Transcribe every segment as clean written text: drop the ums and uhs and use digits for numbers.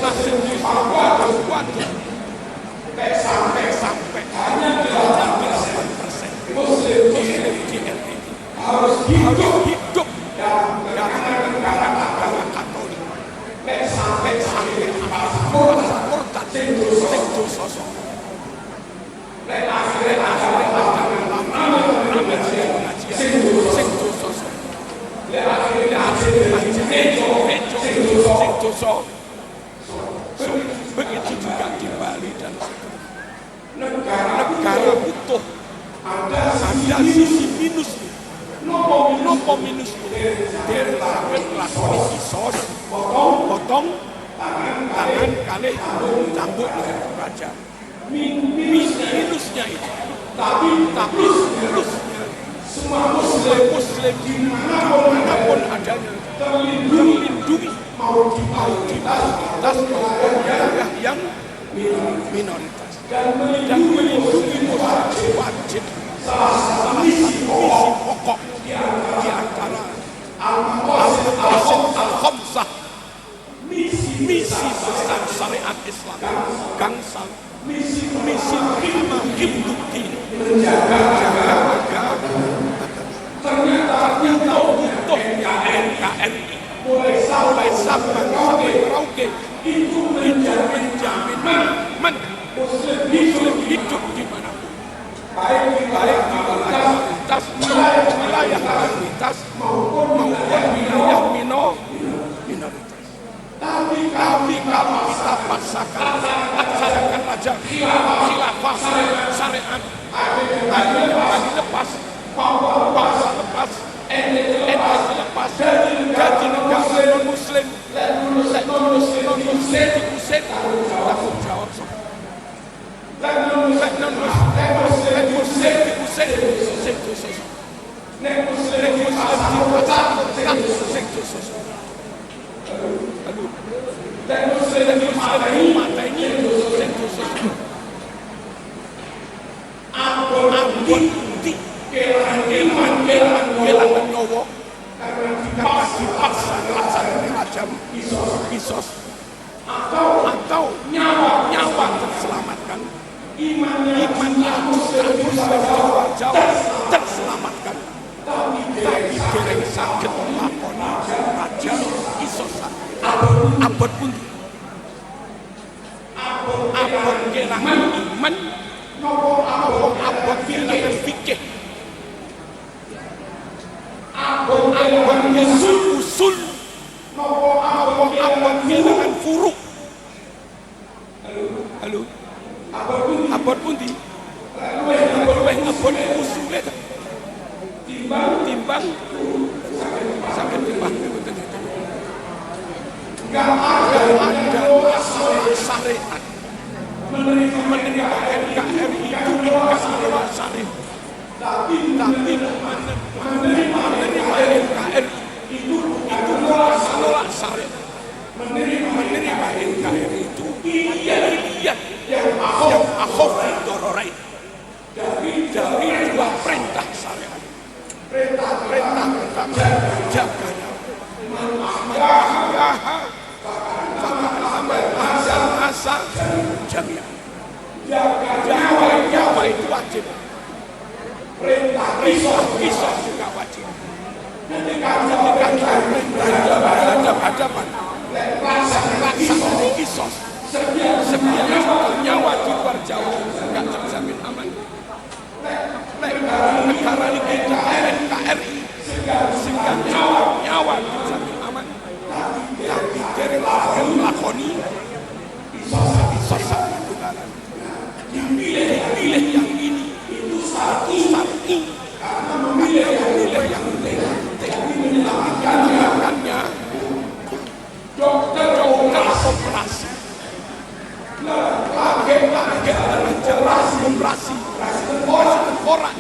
nasib waduh sampai hanya 8% Muslim di RI harus hidup dalam negara Katolik. Sampai murtad sing sosok. Begitu juga di Bali dan negara butuh ada sisi minusnya. Nopo minus dari lakoni kisos potong tangan kali cambuk dengan raja. Minusnya itu tapi minusnya semua muslim dimanapun adanya terlindungi mau di mayoritas maupun daerah yang minoritas dan melindungi muslim wajib salah satu misi pokok di antara al-khamsah misi besar syariat Islam gangsal misi pertama hibduddin menjaga agama. Ternyata butuhnya NKRI mulai Sabang sampai Merauke itu menjamin muslim hidup di manapun, baik di wilayah mayoritas maupun wilayah minoritas. Tapi kalau kita paksakan laksanakan aja khilafah syariat, dilepas, bangsa lepas, NKRI lepas, gaji negara non muslim diusir, tanggung jawab semua. Atau nyawa terselamatkan, imannya Jawa terselamatkan, tapi dereng sakit melakoni raja isosan abot pun abot kelangan iman abot kelangan fikih abot usul abot kelangan furuk. Halo abot pun di abot usul timbang sakit timbang gak ada syariat menerima NKRI itu bukan syariat, tapi menerima NKRI itu bukan menolak syariat. Menerima NKRI itu lihat yang akhaf dororain dari dua perintah syariat. Perintah pertama jaga asal jamiah. Jaga nyawa itu wajib. Perintah kisah juga wajib. Ketika perintah hadapan laksana kisos sebiar nyawa di luar Jawa nggak terjamin aman. Negara ini kita NKRI sehingga nyawa terjamin aman, tapi dari lakoni isosan tunggalan pilih yang ini itu syar'i karena memilih yang tindakannya dokter operasi lagi jelas operasi orang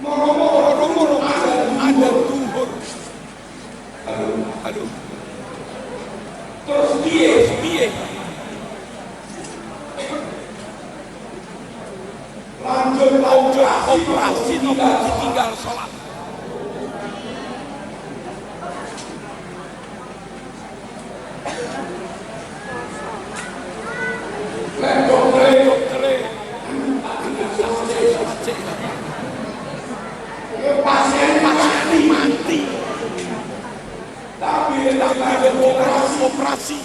moro-moro ada tuhur. Aduh terus biye lanjut operasi nopo ditinggal sholat. operasi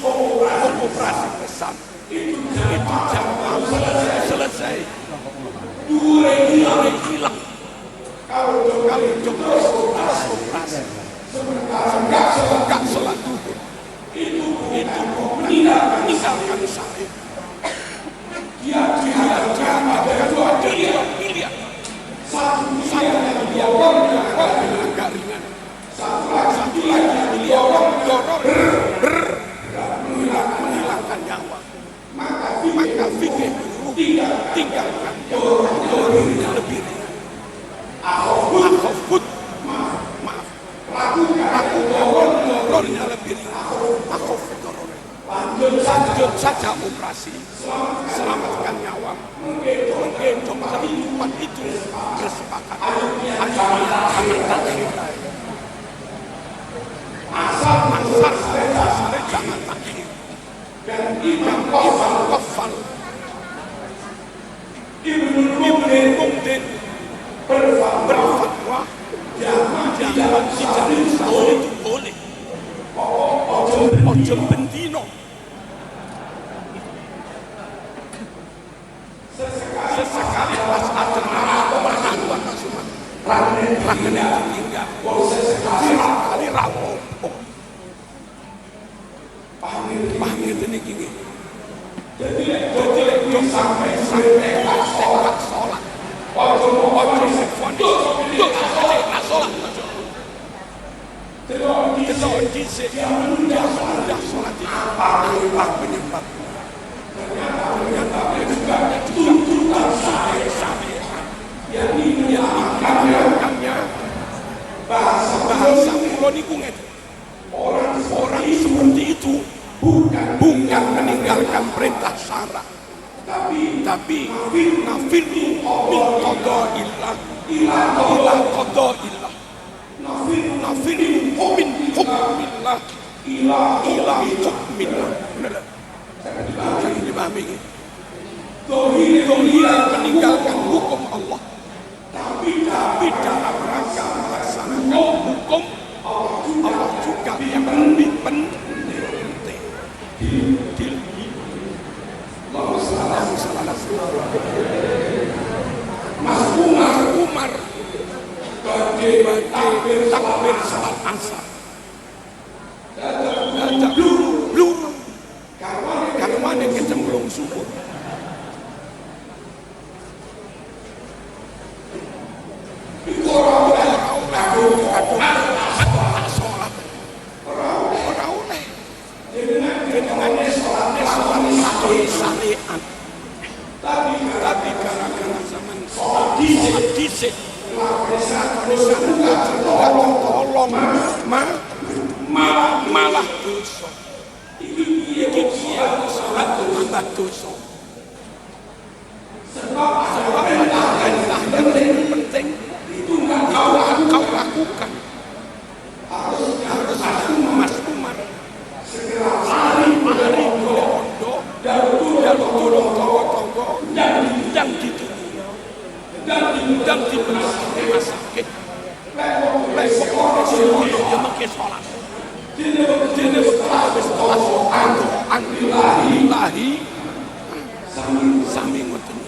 besar itu jam 8 selesai, dure hilang. Kalau terus operasi enggak sholat duhur, itu meninggalkan saya. Dia dapatkan ada 2 miliar. Satu miliar agak ringan, satu lagi miliar doror menghilangkan nyawa. Maka fikih tinggalkan dorornya lebih ringan. Akhafut, maaf, lakukan dorornya lebih ringan. Akhafut doror. Lanjut saja operasi, selamatkan nyawa. Menggendong tempat itu bersepakat. Akhirnya akan takhir. Asal jangan takhir. Dan Imam Qaffal Ibnu Mundin berfatwa jangan tidak sahur itu boleh. Ojo bendino. Sesekali pas ada perhantuan masukan rakyat yang ditinggal sesekali rapopo pahami ini gini. Jadi dong sampai tekad sholat ojo fonis nak sholat telur disik udah sholat itu apa penyebab ternyata tuntutan syariat yang dikatakannya bahasa kulonikunget orang seperti itu bukan meninggalkan perintah syara, tapi nafirni min qada'illah ila qada'illah, nafirni min hukmillah ila hukmillah. Benar? Saya dipahami ini. Dohir meninggalkan hukum Allah, tapi dalam rangka melaksanakan hukum Allah juga yang lebih penting. Mas Umar takbir salat asar. Ada bluru karwane kecemplung sumur. Tapi gara-gara zaman disik tolong malah dosa. Iki dia sholat tambah dosa. Sebab perintah yang lebih penting itu kau lakukan. Harus Mas Umar segera lari ke pondok dan tolong tonggo-tonggo yang ditunggu dan diberi rumah sakit. Pokoknya dia makin sholat. Dia bersekolah Alhamdulillahi sami ngoten.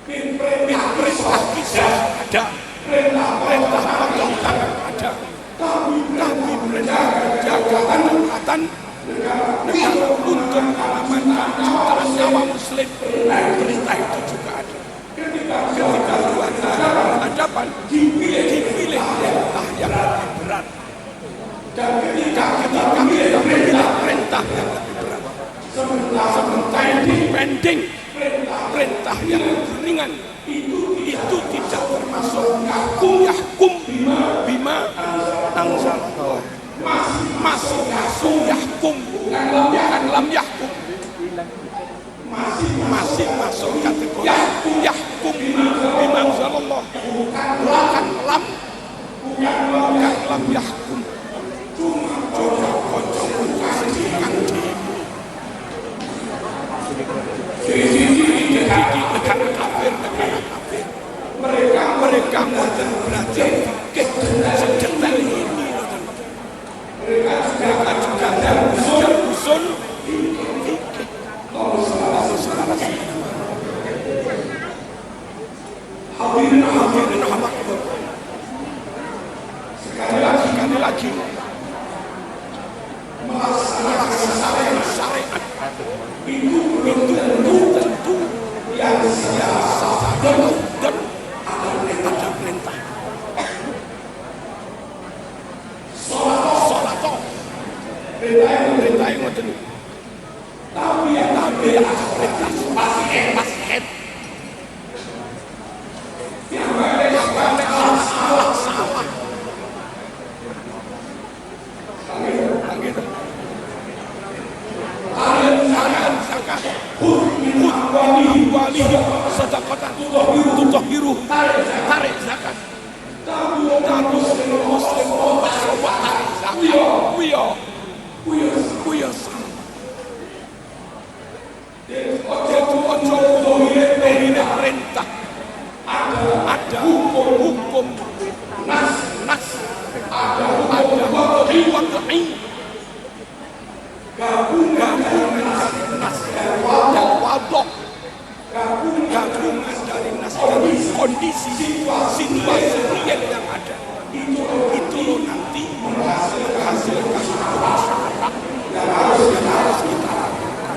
Perintah kisah ada, perintah potong tangan ada, tapi perintah menjaga kedaulatan negara untuk mengamankan citra nyawa muslim, perintah itu juga ada. Ketika dua negara berhadapan, dipilih perintah yang lebih berat. Dan ketika kita memilih perintah yang lebih berat, sementara dipending perintah yang lebih ringan, itu tidak termasuk yahkum bima anzalallah. Masih yahkum, bukan lam yahkum. Masih masuk kategori yahkum bima anzalallah, bukan lam yahkum. Cuma konco-konco sedikit di negara kafir, mereka mau belajar fikih sedetail ini. Mereka melaksanakan syariat itu tentu yang saja dan ada perintah. Sholat perintah yang ngoten. Tapi ada perintah pas salah. Zakat, wali sedekah, tutahhiru, tarik zakat. Tapi muslim coba tarik zakat. Kuya sama. Jadi ojo ini perintah. Ada hukum nas, ada wad'i, gabungan dari nas dan wadok, gabungan dari nas dan kondisi situasi real yang ada. Itu loh nanti menghasilkan syarat yang harus kita lakukan.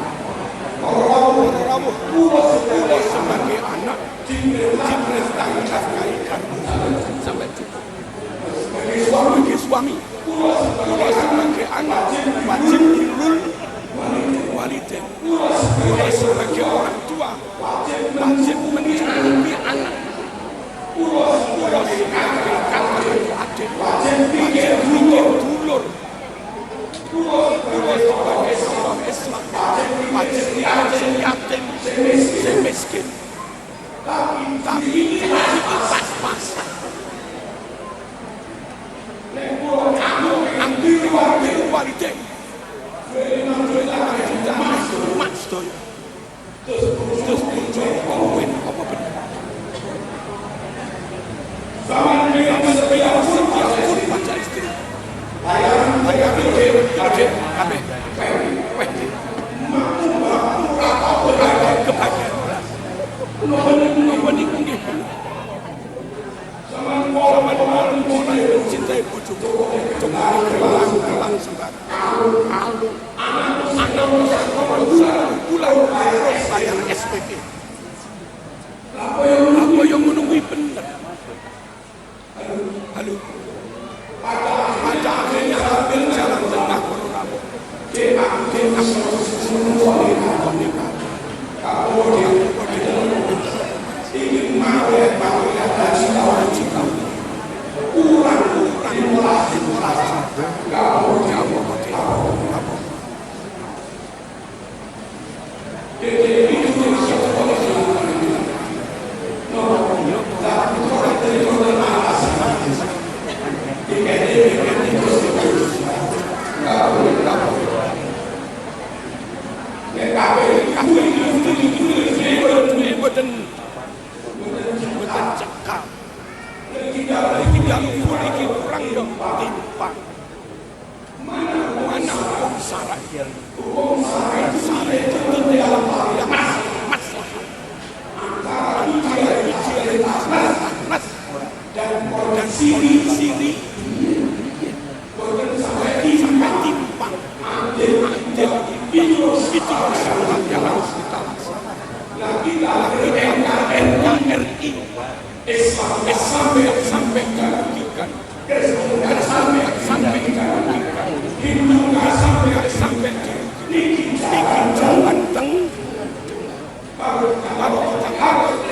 Rawuh pulau sebagai anak diperintahkan nafkahi kamu sampai cukup. Sebagai suami pulau sebagai anak wajib birrul walidain. Pulau sebagai orang tua wajib mencukupi anak. Pulau sebagai kakak adik wajib mikir dulur. Pulau sebagai seorang Islam wajib mikir yatim miskin. Tapi itu pas-pasan. Kamu ambil walidain. Kita mak sedoyo. Terus ngomongin apa benar. Zaman biar setiap pun pada istri. Ayah gede, kabeh. Kebahagiaan. Nobody can get you. Zaman mulai mencintai bojoku. Cuma kelang sembar. Anak bulan bayar SPP. Apa yang menunggu benar? Halo. Pada akhirnya ambil jalan tengah Rabu.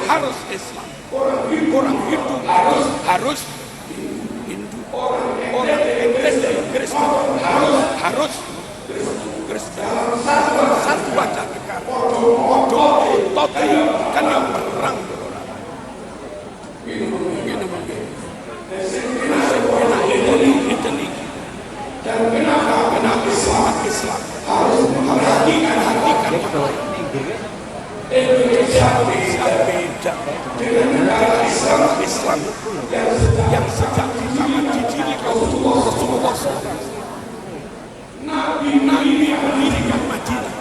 Harus Islam, orang Hindu harus Hindu, orang Kristen harus Kristen. Satu aja negara, total kan yang perang berorang. Gini mungkin. Dan kenapa Islam harus memperhatikan Indonesia beda dengan Islam yang sejak pertama didirikan Rasulullah SAW. Nabi mendirikan Madinah,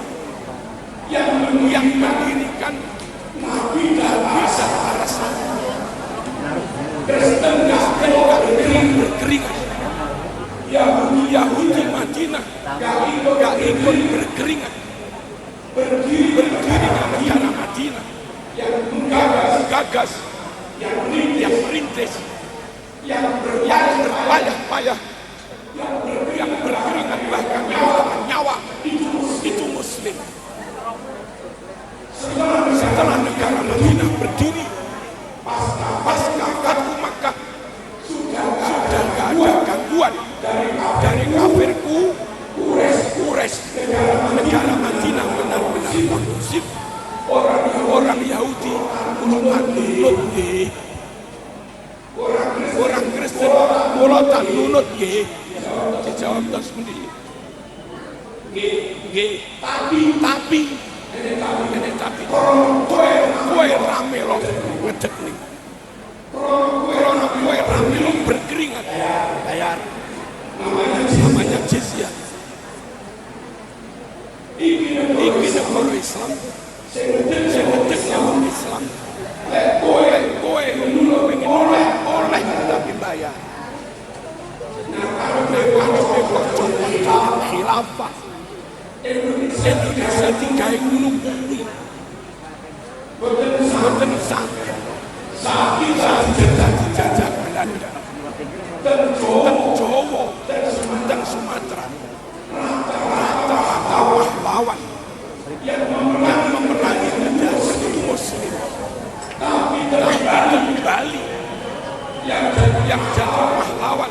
yang mendirikan Nabi dan para sahabat. Kristen berkeringat. Yahudi Madinah gak ikut berkeringat berdirinya negara Madinah yang menggagas, yang merintis, yang berpayah-payah, yang berkeringat bahkan kehilangan nyawa, itu Muslim. Setelah negara Madinah berdiri, pasca Fathu Makkah, sudah gak ada gangguan dari kafirku Quraisy. Negara Madinah benar-benar kondusif. Orang Yahudi nunut nggih. Orang Kristen tak nunut nggih. Dijawab terus pundi? Nggih. Tapi kowe rame lo ngedek nih. Karena kowe rame lo berkeringat bayar. Namanya jizyah. Iki negara Islam, sing ngedeknya wong Islam. Kowe pengen oleh tapi bayar. Nah, kalau khilafah Indonesia digawe ngono-ngono. Boten sampe. Saiki dijajah Belanda. Teng Jawa, teng Sumatera. Rata-rata pahlawan yang memerangi negara itu Muslim. Tapi kembali yang jadi pahlawan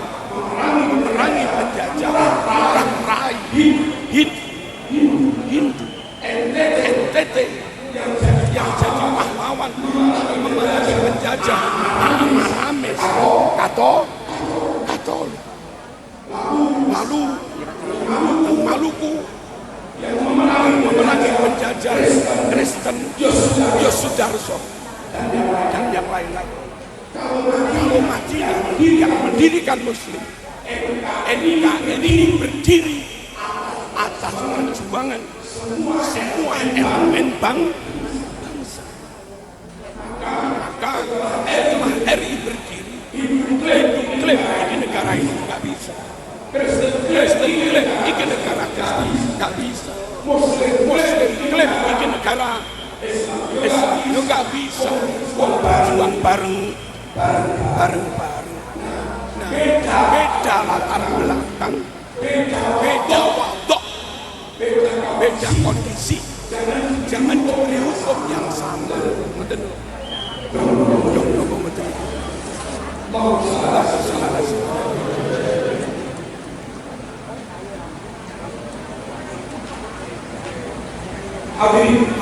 memerangi penjajah orang Rai Hindu NTT yang jadi pahlawan memerangi penjajah Ames Katol lalu Maluku yang memerangi penjajah Kristen Yosudarso dan yang lain-lain. Kalau Madinah yang mendirikan Muslim, NKRI ini berdiri atas perjuangan semua elemen bangsa. Maka setelah RI berdiri, klaim ini negara ini nggak bisa. Kristen klaim ini negara Kristen nggak bisa. Muslim klaim ini negara Islam nggak bisa. Berjuang bareng. Nah, beda latar belakang, beda wadok, beda kondisi. Jangan diberi hukum yang sama.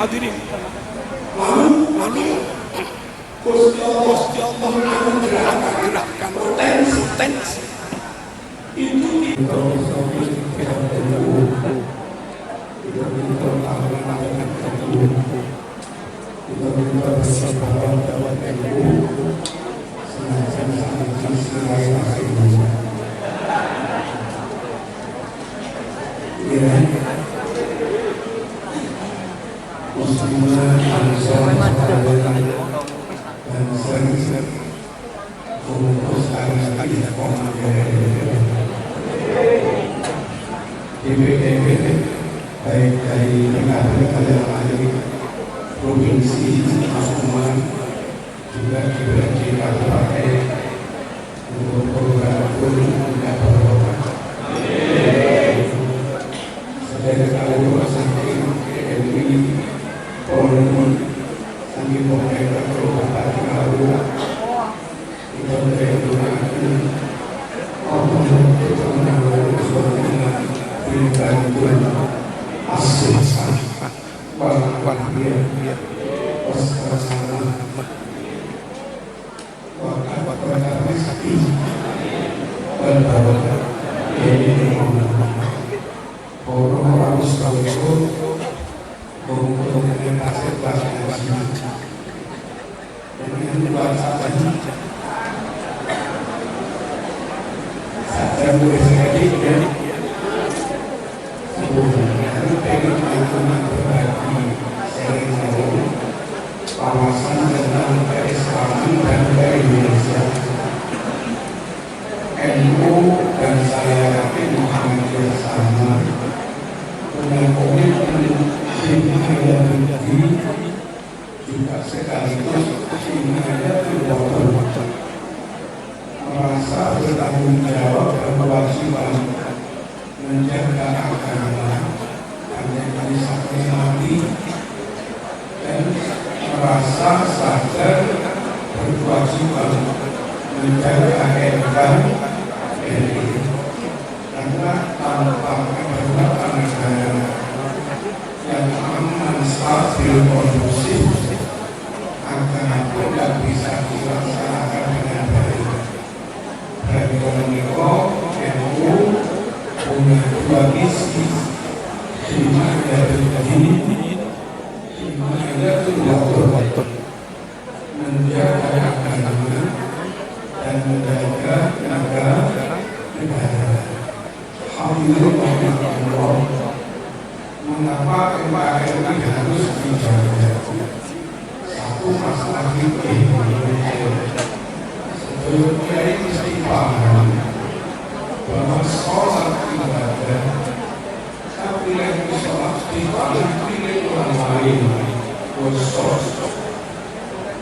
Hadirin, lalu Gusti Allah menggerakkan potensi itu baik dari provinsi Asuman juga diberi kabupaten untuk program dan program sedang kalau sampai MUI Polri sampai pemerintah kabupaten lalu itu menggunakan bantuan asli walhamdulillah kawasan tentang keislaman dan Indonesia. NU dan saya yakin Muhammadiyah sama dengan komitmen Himalaya Negeri juga sekaligus Himalaya Water merasa bertanggung jawab dan kewajiban menjaga agama dan organisasi mati dan merasa sadar berkewajiban menjaga NKRI karena tanpa kedaulatan negara yang aman, stabil, kondusif agama tidak bisa dilaksanakan dengan baik. Dan Komuniko NU punya dua misi, Himalaya Negeri, Himalaya Water, menjaga agama dan menjaga negara. Alhamdulillah, mengapa NKRI harus dijaga? Satu masalah fikih, sebelumnya ini saya paham bahwa sholat ibadah, tapi lagi sholat ibadah pilih orang lain, khusus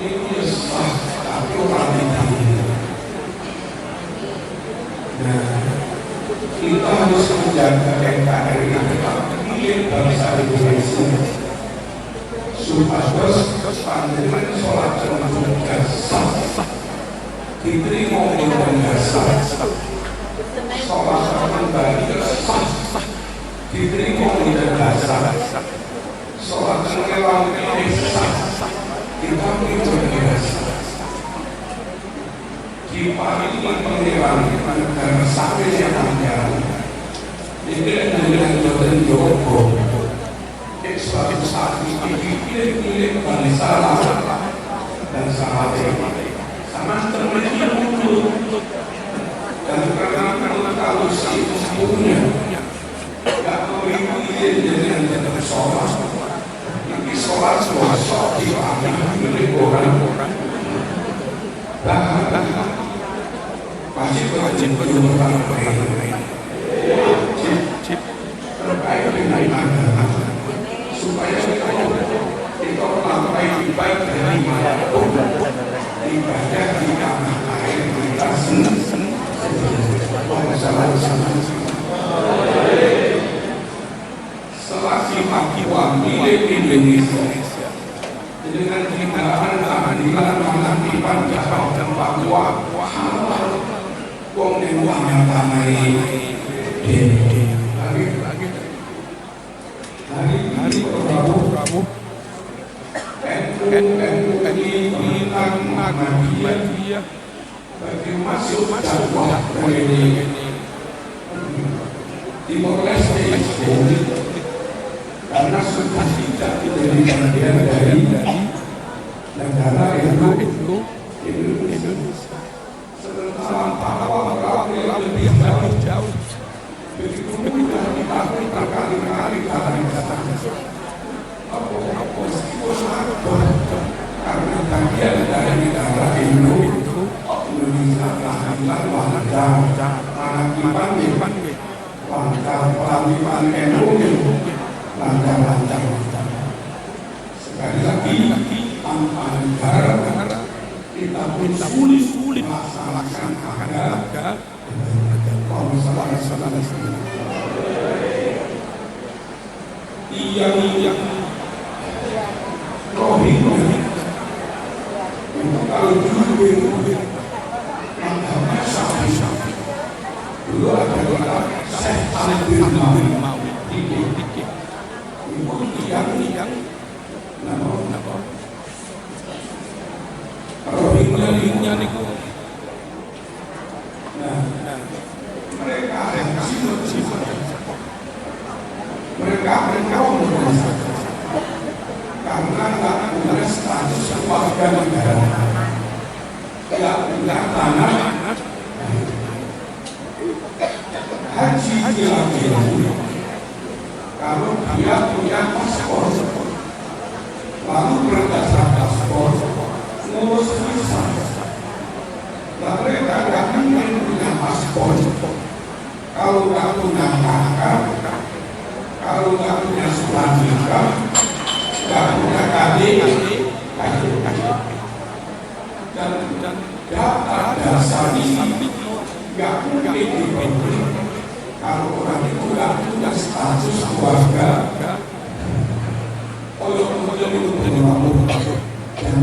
ini sah, tapi orang ini. Nah, kita harus menjaga NKRI milik bangsa Indonesia supaya pandangan sholat juga sah, diterima oleh sah, sholat kembali sah, diterima oleh sah, sholat lewat sah, diterima oleh sah. Di paling pengeran negara sampai yang panjang ini dengan Jordan Joko suatu saat milik bangsa dan sahabat sama termedi untuk dan karena kalau si punya gak mau ini dengan sholat ini sholat di milik orang-orang wajib berjumpa wajib terkait dengan agama supaya kita melakukan ibadah dari manapun ibadah di tanah air kita senang selagi Papua milik Indonesia dengan hinaan keadilan menghentikan Jawa dan Papua wong ning wong tanai hari Rabu NU hilang Muhammadiyah bagi masuk dakwah ini Timor Leste karena sudah tidak menjadi bagian dari negara itu Indonesia. Sementara orang lebih jauh begitu mudah ditarik berkali-kali kata-kata karena bagian dari negara Indonesia lancar lancar sekali lagi tanpa negara kita pun sulit melaksanakan agama yang Rohingya kalau dulu agama Syafi'i dulu ada Syekh Abdul Mawi yang Rohingya niku mereka karena tak punya status warga negara, tidak punya tanah, haji dilakukan. Kalau dia punya paspor, lalu berdasar paspor, ngurus visa. Lalu mereka akan punya paspor. Kalau tak punya kakak, kalau kalau nggak punya surat nikah, nggak punya KD, dan data dasar ini nggak mungkin diberi. Kalau orang itu nggak punya status keluarga, menjadi dan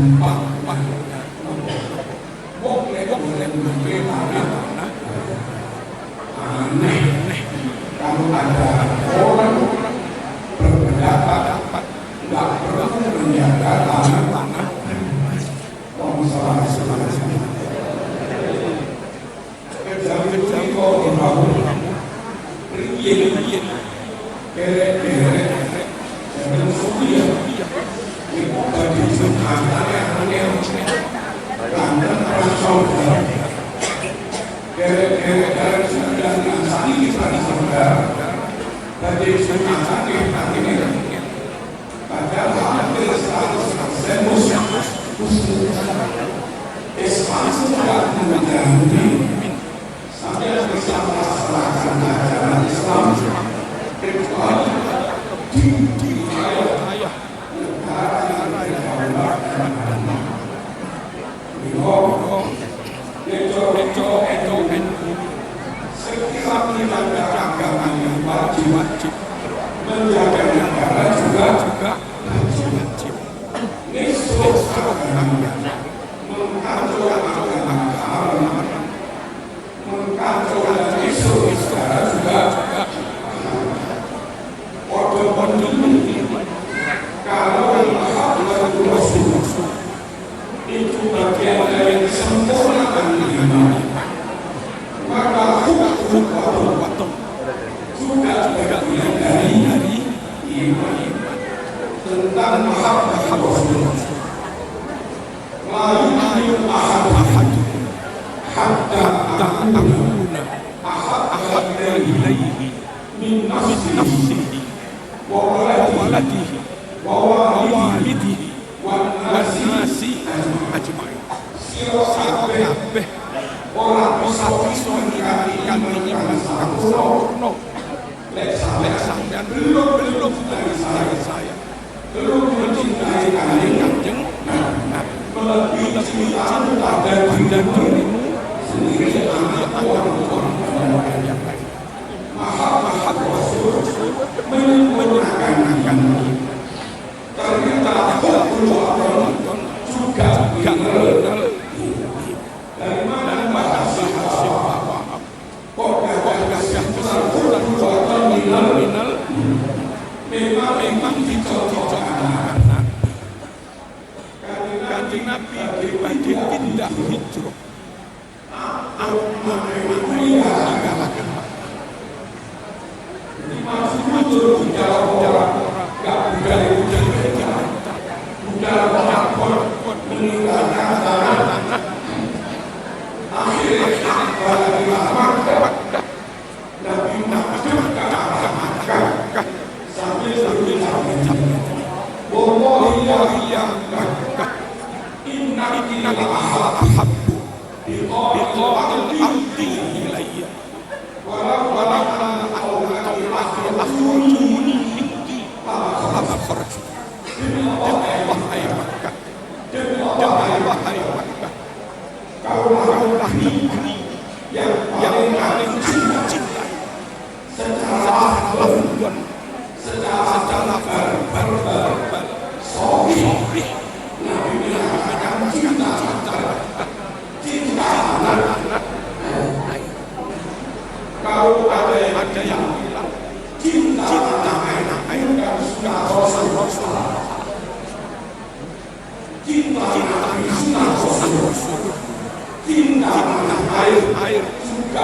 aneh kalau ada orang berpendapat nggak perlu menjaga tanah kejam kok dibangun kerek-kerek dan setia bagi semuanya karena saudara kerek-kerek dan saling saudara bagi semuanya ini padahal hampir 100% muslim Islam tidak menjadi sampai bisa melaksanakan ajaran Islam kecuali di wilayah negara yang setiap menjaga agama yang wajib menjaga negara juga wajib mengkacau dan isu negara juga kalau Rasul itu bagian dari sempurnakan iman, maka hukum juga bagian dari iman tentang mahabbah Rasul. La yu'minu ahadukum hatta akuna ahabba ilaihi min nafsihi wa waladihi wa walidihi wa nasi ajma'in. Sira kabeh ora bisa meninggalkan iman kang sempurna. Lek sampeyan belum dari saya belum mencintai Kanjeng Nabi melebihi cinta pada dirimu sendiri atau orang yang lain. Mahabbah Rasul menyempurnakan ternyata Allah juga mengenal dari mana bahasa bahwa kok gagah kesimpulan minal memang dicontohkan Kanjeng Nabi dibagi pindah hijrah amun meninggalkan dimaksud jalan gak budaya meninggalkan tanah akhirnya Nabi Makkah sambil wallahi ya Makkah innaki ahabbu biqa'il ardi ilayya walaula akhrajuni minki lama kharajtu demi wahai Makkah kaulah negeri yang paling cintai secara lafaz secara verbal sahih Nabi menyampaikan cinta kalau ada yang bilang cinta air dan suka Rasul cinta Rasul cinta air suka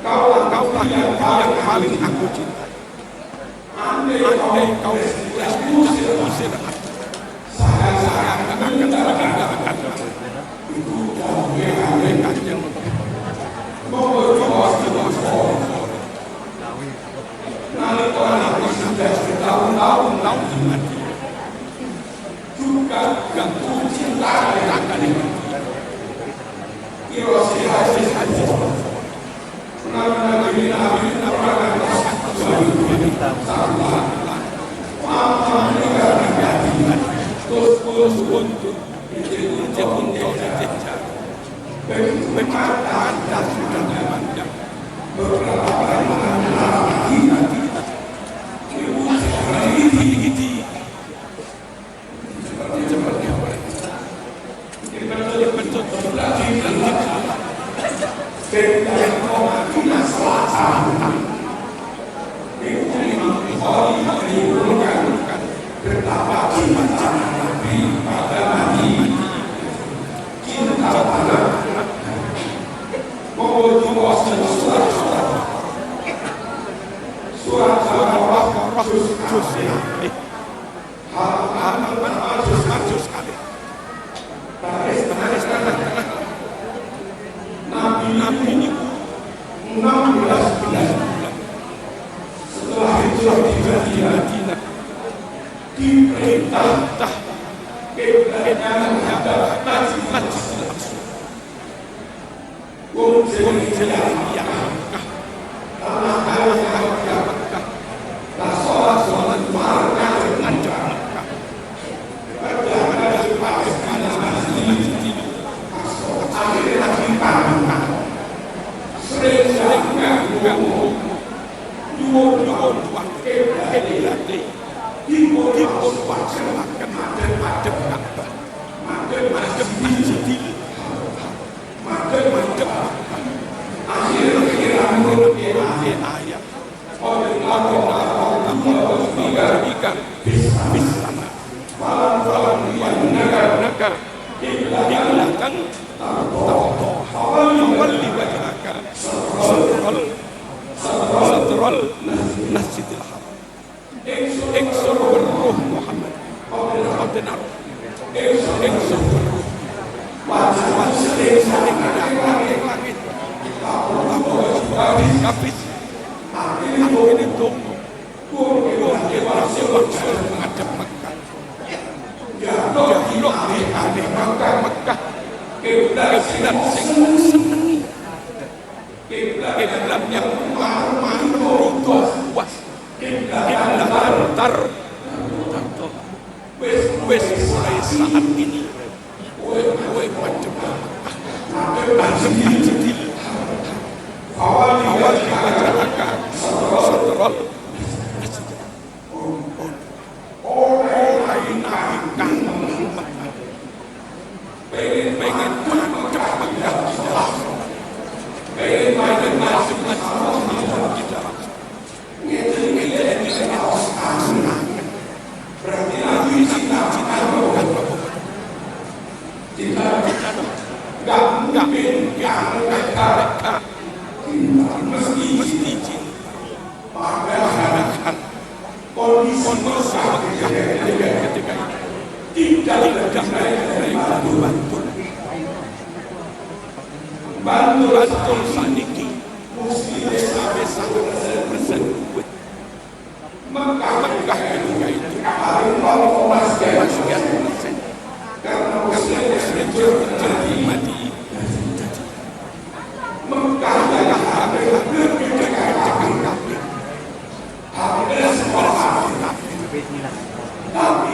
kaulah yang paling aku cintai. Andai kau usir saya akan meninggalkan itu Kanjeng nalika sudah bertahun-tahun mati juga gantung cinta kali kira-kira hadis Bos Guntur, Ije Buntor, Ije Jar. Begitu Anda sudah memandang maju sekali. Nabi ini 16 bulan setelah itu di Madinah diperintah kiblatnya adalah Masjidil Aqsa. Yang Mekah, tanah Mekah, sholat Mekah. Masjidil Haram. Engsur berruh Muhammad. Benar. Engsur berruh. Langit. Kapis. Angin itu. Menghadap Mekah. Jauh di aneh Mekah. Kiblat sing senengi. Kiblat yang puas. Kiblat antar. Wes mulai saat ini. Kowe macam awal dibicarakan Satrul orang naikkan pengen macam Mekah di dalam pengen macam di dalam berarti lagi Enggak mereka mesti cinta bahkan kondisi ketika itu tidak mereka Bantul saniki sampai 100% duit Mekah ketika itu sekian persen karena muslim jadi mati. Mekah lebih dekat dengan kafir. Tapi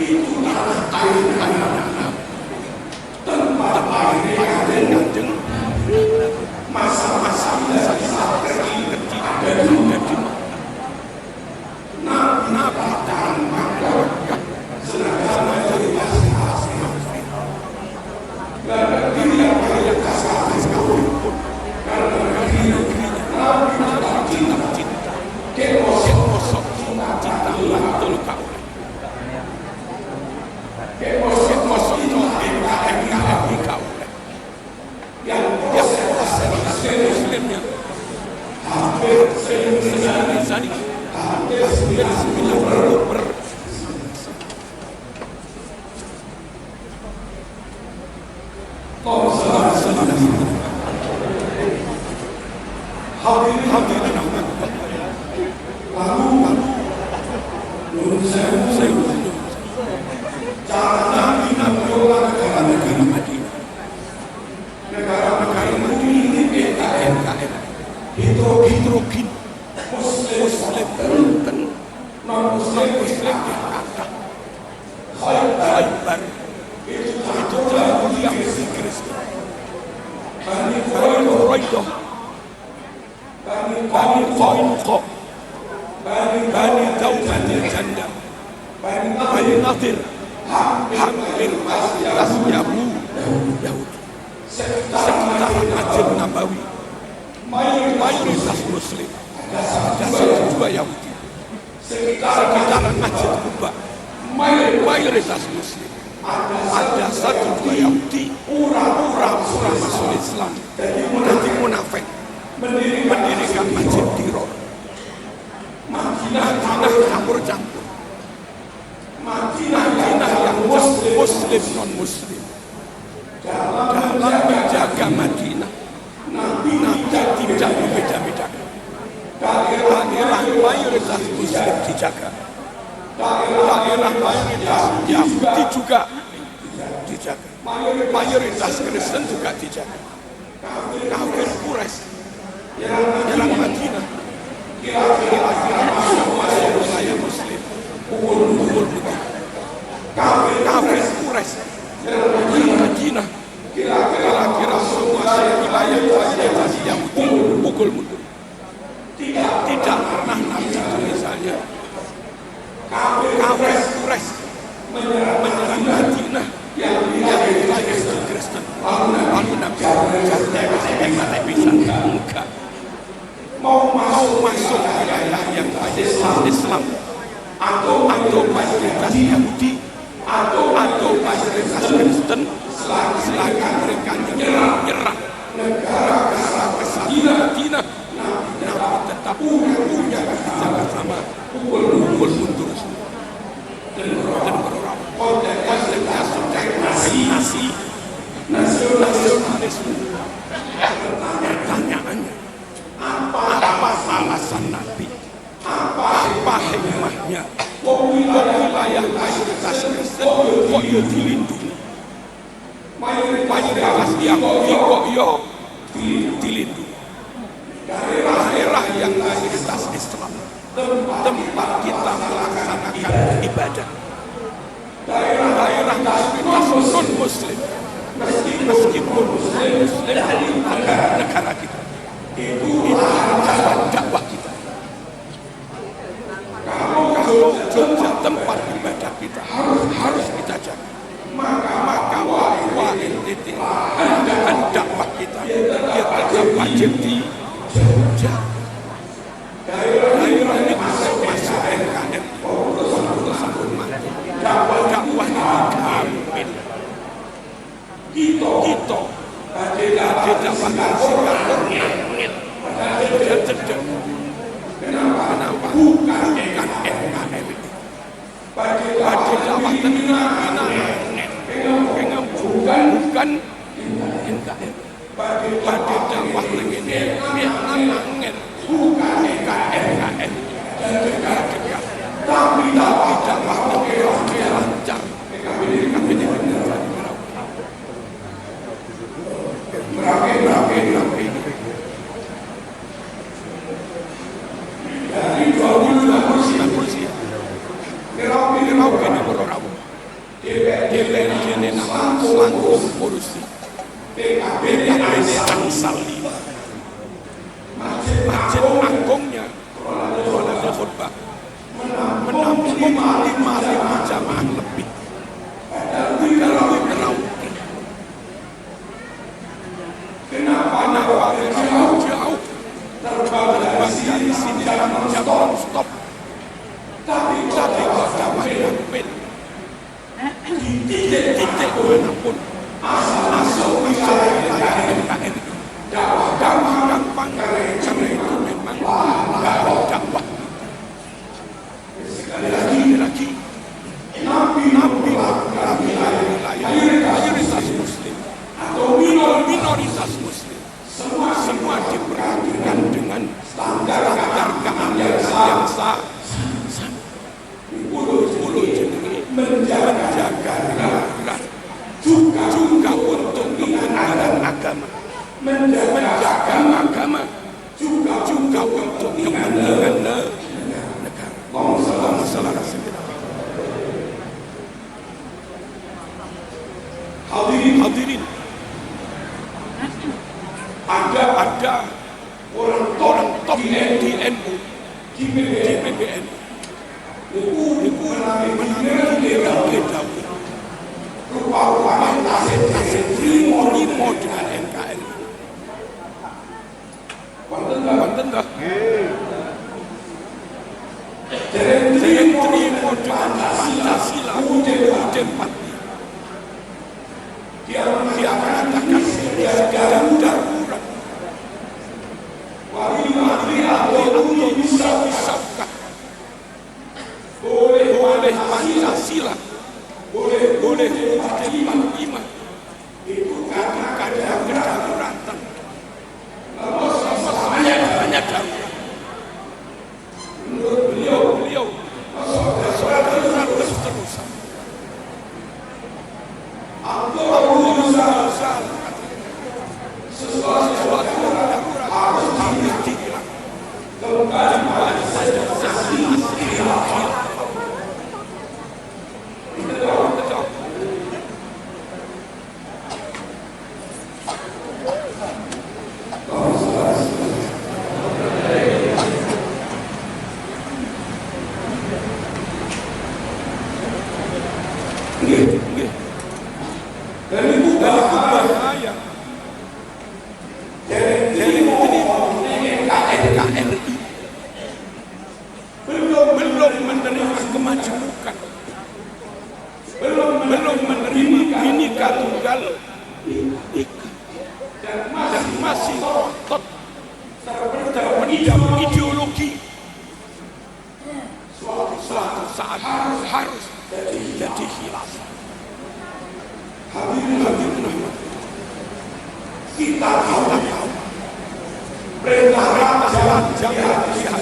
itu tempat paling masa-masa kecil dari Nabi tangan sengaja karena diri yang kasih kafir pun karena dirinya Nabi cinta kemosok cinta betul kau kemosok NKRI kau yang muslimnya hampir sehari hampir 90%. Hadirin lalu saya cara Nabi negara Madinah negara Madinah ini NKRI hidrogen muslim non muslim yang ada Bani Qainuqa, Bani Taubatil Janda, Bani Nadir, hampir mayoritas Yahudi, sekitar Masjid Nabawi, mayoritas Muslim, ada 1-2 Yahudi, sekitaran Masjid Kuba, mayoritas Muslim, ada 1-2 Yahudi, pura-pura masuk Islam, jadi munafik, mendirikan masjid Tiror. Madinah campur-campur, Madinah yang Muslim non-Muslim. Dalam menjaga Madinah, Nabi tidak membeda-bedakan. Daerah mayoritas Muslim dijaga, daerah mayoritas Yahudi juga dijaga, mayoritas Kristen juga dijaga. Kafir Quraisy nyerang Madinah, kira-kira masuk wilayah Muslim, pukul begitu. Kafir Quraisy nyerang Madinah, kira-kira masuk wilayah mayoritas Yahudi, pukul mundur. Tidak pernah Nabi itu misalnya kafir Quraisy menyerang Madinah yang wilayah Kristen, lalu Nabi caranya bisa enggak mau masuk wilayah yang mayoritas Islam atau mayoritas Yahudi atau mayoritas Kristen, silakan mereka nyerang negara kesatuan Madinah. Nabi tetap punya kebijakan sama, pukul mundur semua dan berorang kontennya sudah nasionalisme. Pertanyaannya, apa alasan Nabi? Apa hikmahnya? Wilayah mayoritas Kristen kok ya dilindungi, mayoritas Yahudi kok ya dilindungi. Daerah yang mayoritas Islam, tempat kita melaksanakan ibadah. Daerah mayoritas non-Muslim, meskipun Muslim negara kita, itu tempat dakwah kita. Kalau Jogja tempat ibadah kita harus kita jaga, maka Papua NTT dan dakwah kita dia tetap wajib dijaga. Daerah ini masuk NKRI, dakwah ini kita dakwah Singapura dia cedek. Kenapa? Bukan NKRI. Pada dakwah bukan NKRI. Pada dakwah ini di NU, di PBN, itu menanti Daud. Rupa-rupanya tasik trimo dengan NKRI. Wonten toh? Dereng trimo dengan Pancasila ujian pati. Dia mengatakan segala darurat. Wali atau disahkan oleh Pancasila, boleh ujian 45 itu karena kedaruratan. Hanya darurat. Menurut beliau darurat terus-terusan. Allah sesuatu darurat harus dihilang. Dan itu bahaya. Dari NKRI belum menerima kemajukan, belum menerima Bhinneka Tunggal Ika, dan masih otot terpendam ideologi. Suatu saat harus jadi khilafah. Hadirin kita tahu perintah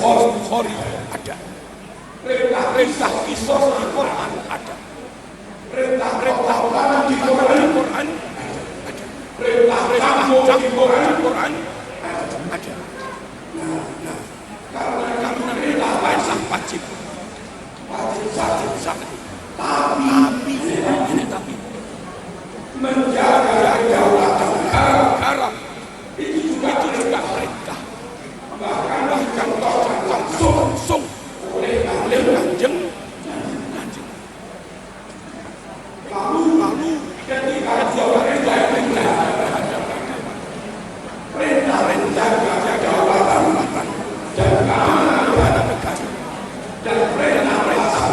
Bukhari ada, perintah Qisas di Quran ada, perintah di Quran ada, perintah campur di Quran ada. Karena perintah wajib zakati. Tapi menjaga daulat negara itu juga perintah, bahkan langsung oleh Kanjeng. Lalu ketika perintah menjaga kedaulatan dan keamanan negara dan perintah tangan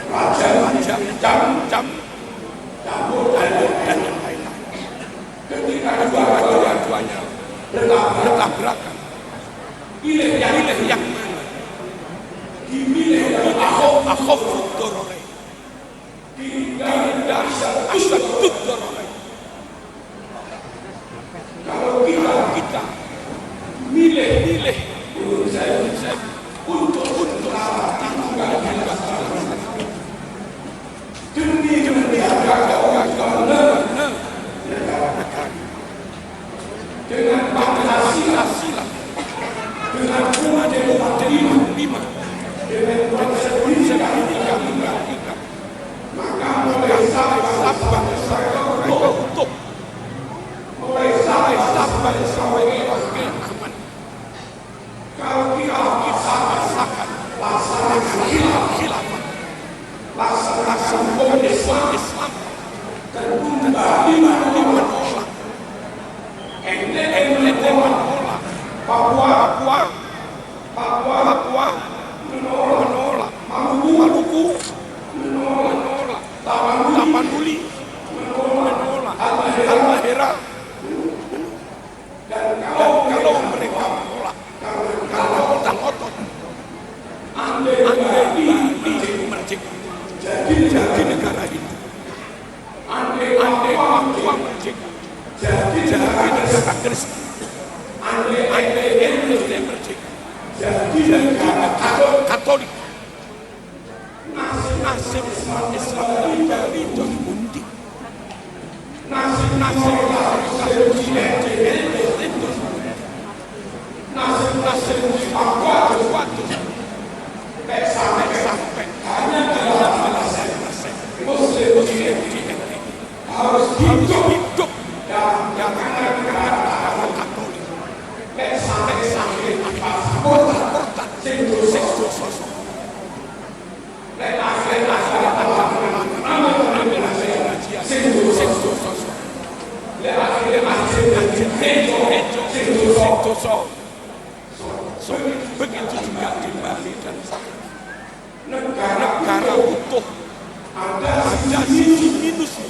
raja jam dan yang lain-lain. Ketika dua-duanya bertabrakan, pilih yang mana? Pilih akhafud dararain, dihindari asyadud dararain. Kalau kita milih untuk demi menjaga keamanan negara dengan Pancasila, dengan ujian 5, dengan Bhinneka Tunggal Ika, maka mulai Sabang sampai Merauke, mulai Sabang sampai Merauke aman. Kalau kita rasakan laksanakan khilafah, laksanakan Islam, dan kembali menolak NTT, menolak Papua menolak Maluku, menolak Tapanuli, menolak Halmahera. Dan kalau mereka menolak karena otot, andai merdeka jadi negara ini, andai Papua merdeka jadi negara Kristen, andai NTT merdeka jadi negara Katolik, nasib umat Islam dari Bundi, nasib Papua sampai hanya 18% Muslim di NTT harus hidup dalam negara Katolik. dosa. Begitu juga di Bali dan negara utuh ada sisi minusnya.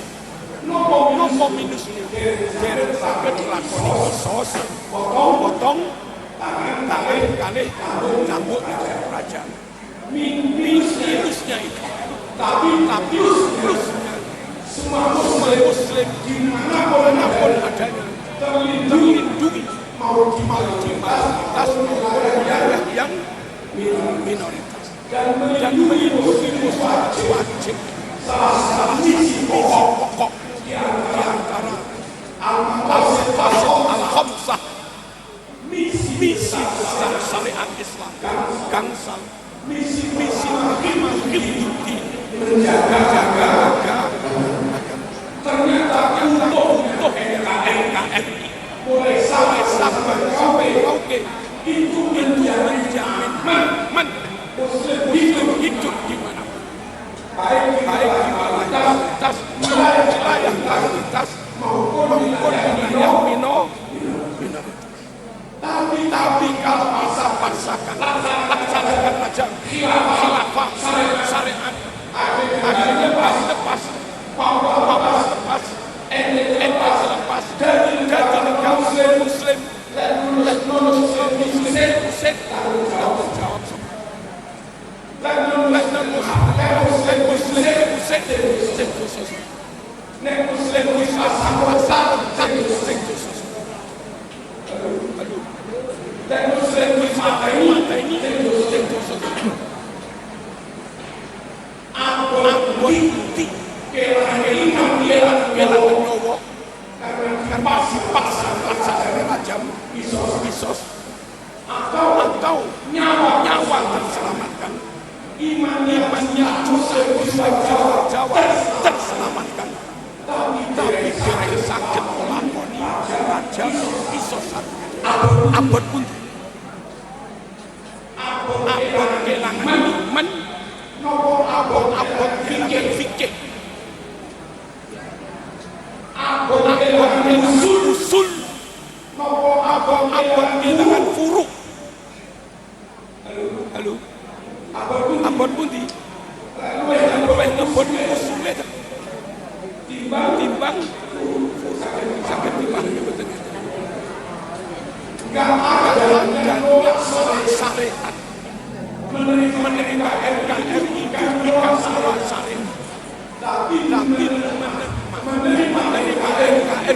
Nopo minusnya dereng saged lakoni kisos potong tangan kalih cambuk kerajaan. Minusnya itu tapi plusnya semua muslim dimanapun adanya terlindungi mau di mayoritas wilayah yang minoritas dan melindungi wajib salah sisi pokok di antara al-maqasid al-khamsah misi besar syariat Islam gangsal misi hidup menjaga agama. Ternyata untuk NKRI mulai Sabang sampai Merauke itu menjamin muslim hidup di mana baik di mayoritas wilayah mayoritas maupun wilayah minoritas. Tapi kalau kita paksakan laksanakan aja khilafah syariat akhirnya lepas ente lepas dari negara muslim dan non-muslim tanggung jawab semua. Atau nyawa terselamatkan, imannya Jawa terselamatkan, tapi kira sakit melakoni raja isosan abad pun abad kelangan iman abad fikir abad kelangan usul abad kelangan furuk. Halo abad pun di abad usulnya timbang sakit timbang betul. Gak ada syariat menerima NKRI bukan salah syariat, tapi menerima NKRI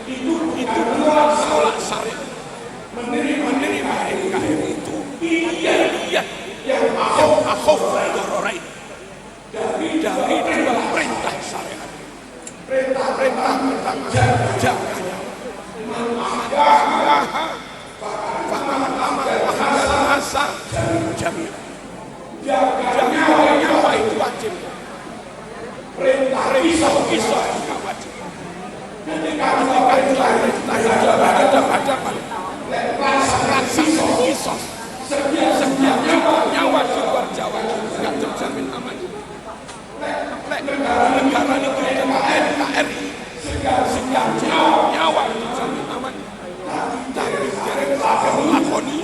itu bukan salah syariat. Menerima NKRI itu pilihan yang akhaf dororain dari dua perintah syariat. Perintah pertama jaga nyawa itu wajib. Perintah kisah juga wajib. Ketika perintah hadap-hadapan rasa kisos setiap nyawa di luar Jawa tidak terjamin aman. Negara itu NKRI setiap nyawa terjamin aman. Tapi kira-kira melakoni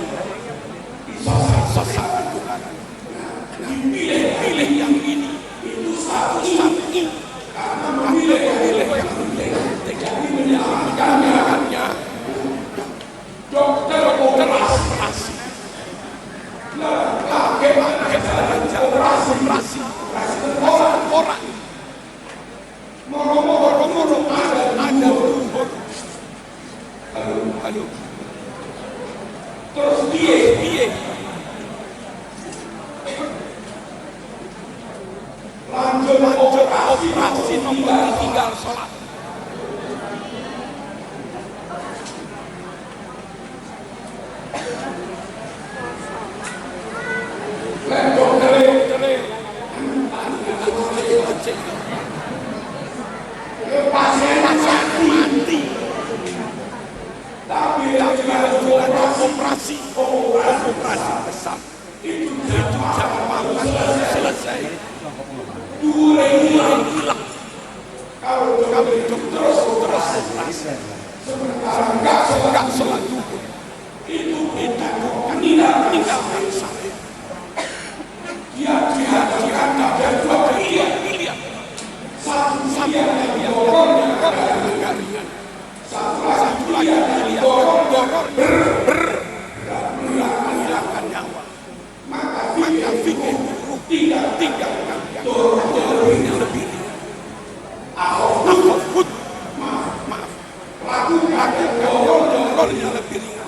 sosok pilih yang ini itu satu karena memilih yang penting yang menjalankannya dokter operasi bagaimana kita operasi orang moro-moro ada lumpur. Halo terus piye lanjut operasi nomor tinggal sholat. Pasien mati, tapi operasi besar itu jam malam selesai. Dua hilang. Kalau dokter terus operasi, enggak sholat dulu. meninggalkan saya. Dia dan dua pilihan. Satu pilihan yang menggaringan. Satu lagi pilihan yang doror menghilangkan nyawa. Maka fikir buruk tinggalkan yang lebih ringan. Akhofud, maaf, lakukan doror yang lebih ringan.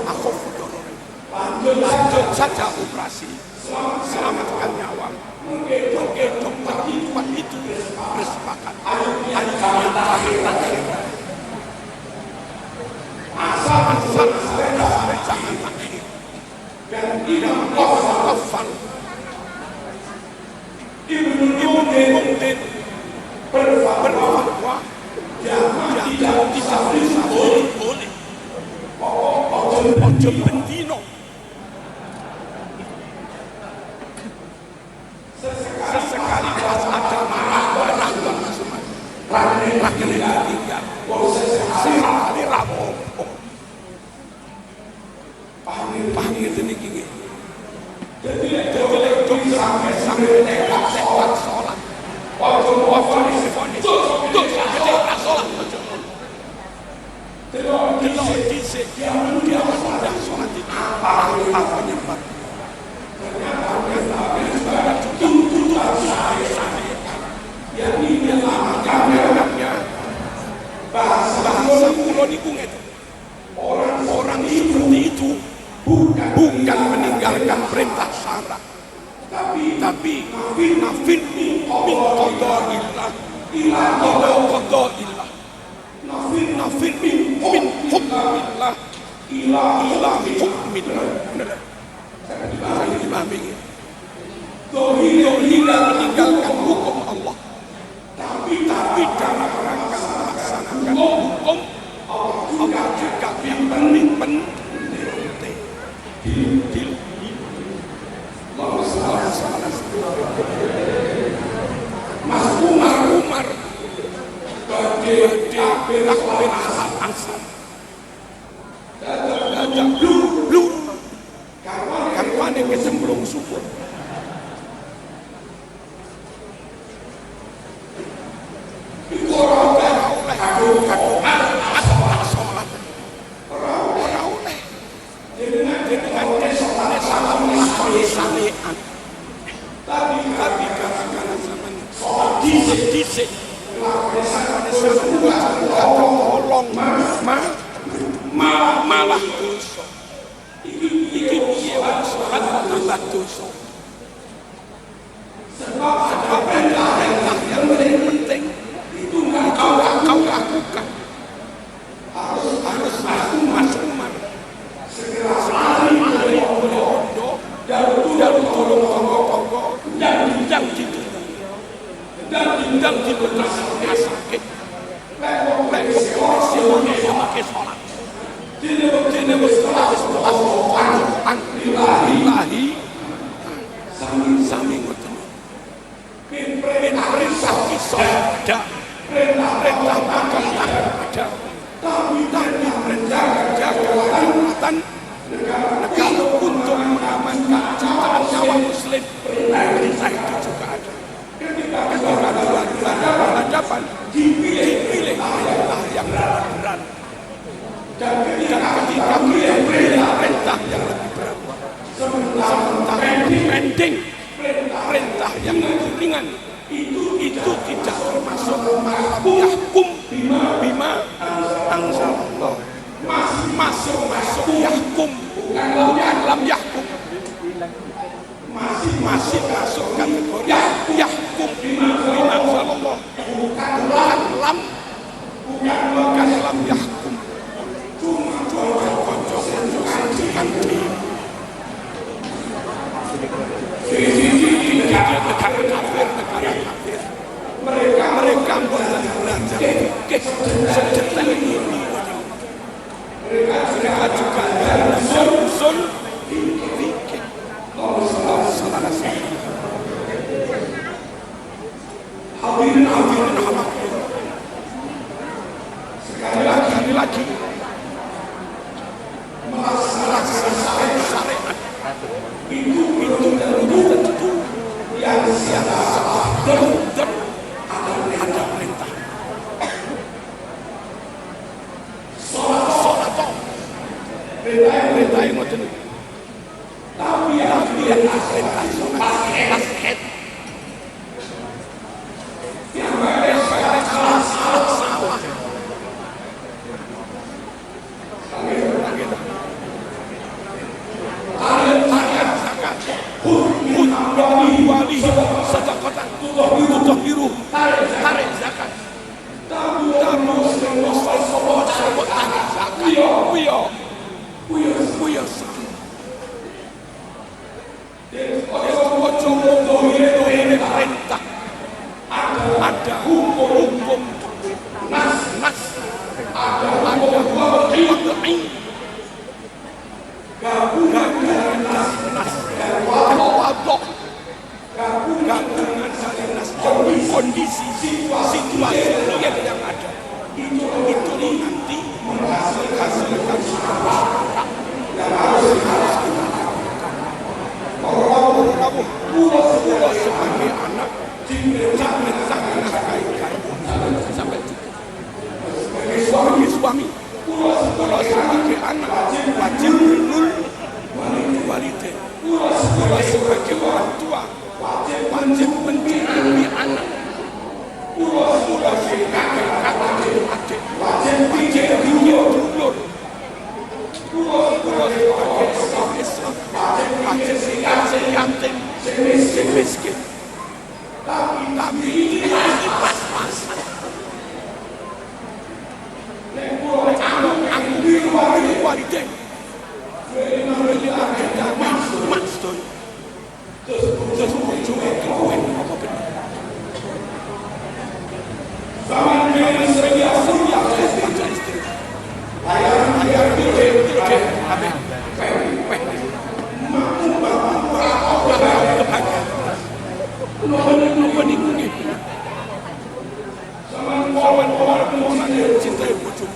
Akhofud doror. Lanjut saja operasi, selamatkan nyawa. Mungkin dokter tempat itu bersepakat. Ayo takhir. Asal jangan takhir. Dan kafal. Ibnu Mungkin berfatwa jangan bisa boleh. Ojo bendino. Sesekali pas ada marah rakyat tinggal. Sekali rapopo. Panggil ini gini. Jadi sampai lewat sholat. Waktu fonis. Tuh, sholat. Delok dhisik dia sudah sholat itu. Apa nyebab? Bahasa kula niku ngeten. Orang seperti itu bukan meninggalkan perintah syara, tapi nafir min qada'illah ila qada'illah. Nafir min hukmillah ila hukmillah. Saya dipahami. Dohir meninggalkan hukum Allah, tapi dalam rangka melaksanakan hukum Allah juga yang paling penting. Mas Umar bade takbir asal ada blur karwane kecemplung subur. Tapi gara-gara zaman disik tolong malah dosa. Iki piye wae sholat tambah dosa. Sebab perintah yang paling penting itu kau lakukan. Harus Mas Umar sekali dari ondo dan tolong tonggo dan dindang di bekas sakit. Dia pakai sholat. Dia bersolat Al-Ilahi sami ngoten. Perintah kisah ada, perintah makan ada, tapi perintah jaga kedaulatan negara untuk mengamankan jutaan nyawa muslim. Perintah itu juga ada. Ketika dua-duanya berhadapan, dipilih perintah yang berat. Dan ketika pilih perintah yang lebih berat, sementara pending perintah yang lebih ringan, itu tidak termasuk yahkum bima anzalallah. Masuk yahkum, bukan lam yahkum. Masih masuk kategori yahkum bima anzalallah, bukan lam yahkum. Negara kafir. Mereka belajar fikih sedetail ini. Mereka juga usul fikih. Hadirin sekali lagi melaksanakan syariat itu belum tentu yang belum ada perintah. Sholat perintah yang ngoten. Tapi yang perintah sholat basket. Sawah. Wali sedekatan tutohiru tarik zakat tamu sobat tarik zakat buya ojo ini perintah ada hukum nas ada wad'i gabungan nas wad'u gabungan dari nas kondisi situasi yang ada itu nanti menghasilkan yang harus kita lakukan. Pulau sebagai anak sampai sebagai suami, pulau sebagai anak wajib birrul walidain, pulau sebagai orang tua wajib mendidik anak, pulau sebagai kakak adik wajib dulur, pulau sebagai Islam wajib yatim miskin. Tapi ini pas-pasan. Aku birrul walidain. Terus muncul kuen apa benar? Zaman seria baca istri. Ayah abe. Lupa dikungi. Zaman orang cinta bujuk.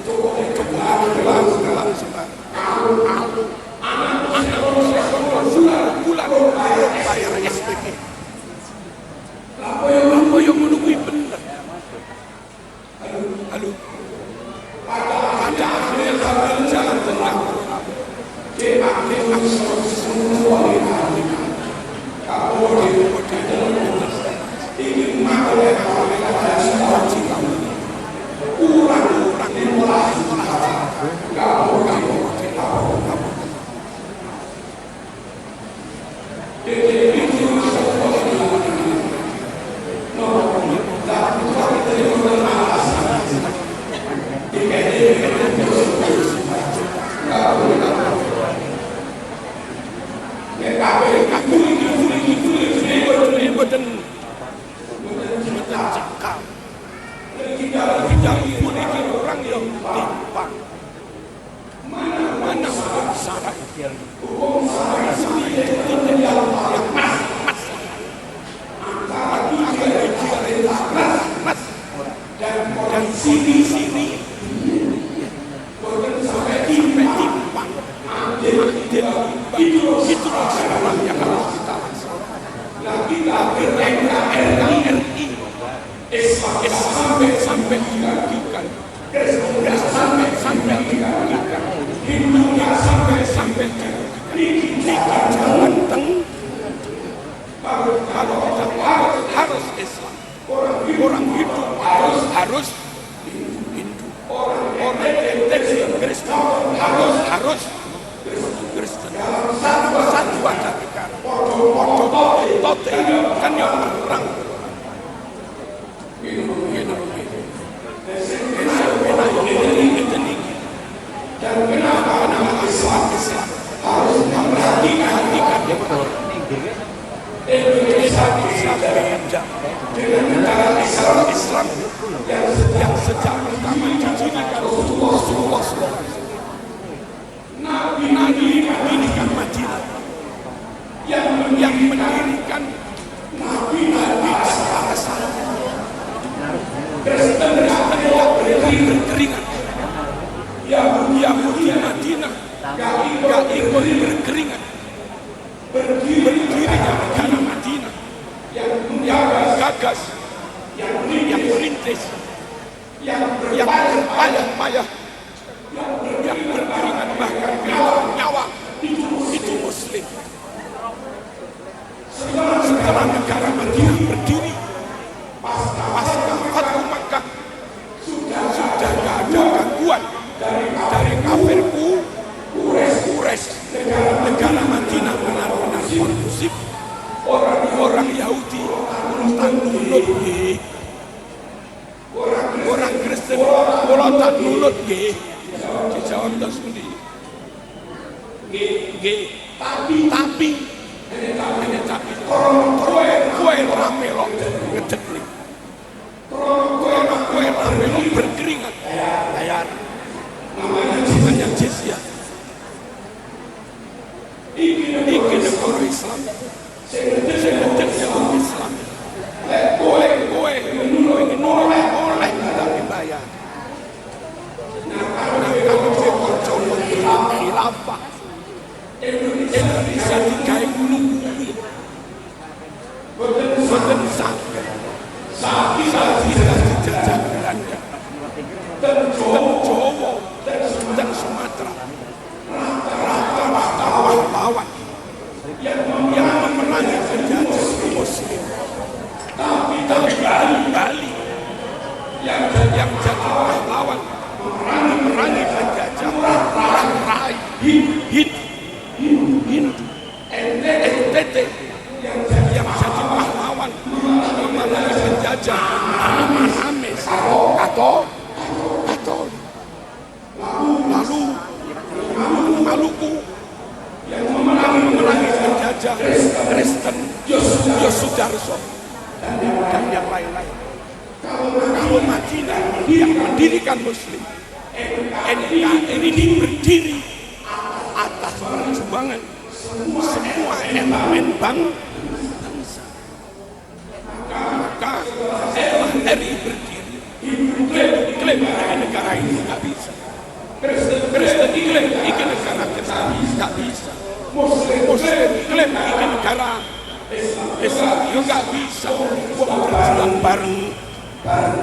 Kelang sembar. Bulan bayar SPP. Apa yang menunggu benar? Halo. Pada akhirnya sambil jalan tengah. Tidak memiliki orang yang timpang. Mana syarat hukum itu tidak yang mas dan sini sampai timpang. Itu orang yang harus kita laksanakan. NKRI sampai dirugikan, sampai dirugikan, Hindunya sampai dirugikan. Jangan kalau kita harus Islam, orang hidup harus Hindu, orang Kristen harus Kristen. Satu aja negara, tote kan yang perang. Dan kenapa Islam harus memperhatikan Indonesia beda dengan negara Islam yang sejak pertama didirikan Rasulullah SAW. Nabi mendirikan Madinah, yang mendirikan Nabi dan para sahabat. Kristen berkeringat. Yahudi Madinah gak ikut berkeringat. berdirinya negara Madinah yang gagas, yang merintis, yang berpayah-payah, yang berkeringat bahkan kehilangan nyawa, itu Muslim. Setelah negara Madinah berdiri, pasca Fathu Makkah, sudah tidak ada gangguan dari kafirku Quraisy. Negara Madinah benar-benar kondusif. Orang Yahudi tak nunut nggih. Orang Kristen kula tak nunut nggih. Dijawab terus pundi? Nggih. Tapi kowe ora melok ngedek ning. Kowe ora melok berkeringat bayar. Namanya jizyah. Iki negara Islam. Sing ngedek orang Islam. Kowe ingin nulung oleh tapi bayar. Nah kalau dipercaya khilafah Indonesia digawe bulu-bulu. Boten saged. Saat kita dijajah Belanda. Ten Jawa, ten Sumatera. Rata-rata pahlawan yang memerangi penjajah Muslim. Tapi Bali yang jadi pahlawan memerangi penjajah Rai Hindu, NTT yang jadi pahlawan memerangi penjajah Ames Katolik. Lalu Maluku yang memerangi penjajah Kristen Yosudarso dan yang lain-lain. Kalau Madinah yang mendirikan Muslim, NKRI ini berdiri atas perjuangan semua elemen bangsa. Maka setelah RI berdiri, klaim negara ini nggak bisa. Kristen klaim ini negara Kristen nggak bisa. Muslim klaim ini negara Islam juga nggak bisa. Berjuang bareng. Nah,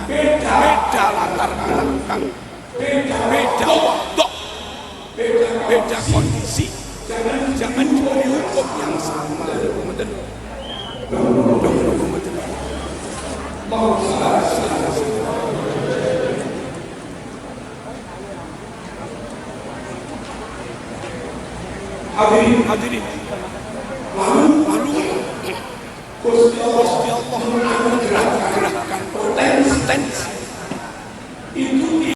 beda latar belakang, beda waktu, beda kondisi. Jangan diberi hukum yang sama. Hadirin, lalu Gusti Allah menganugerahkan potensi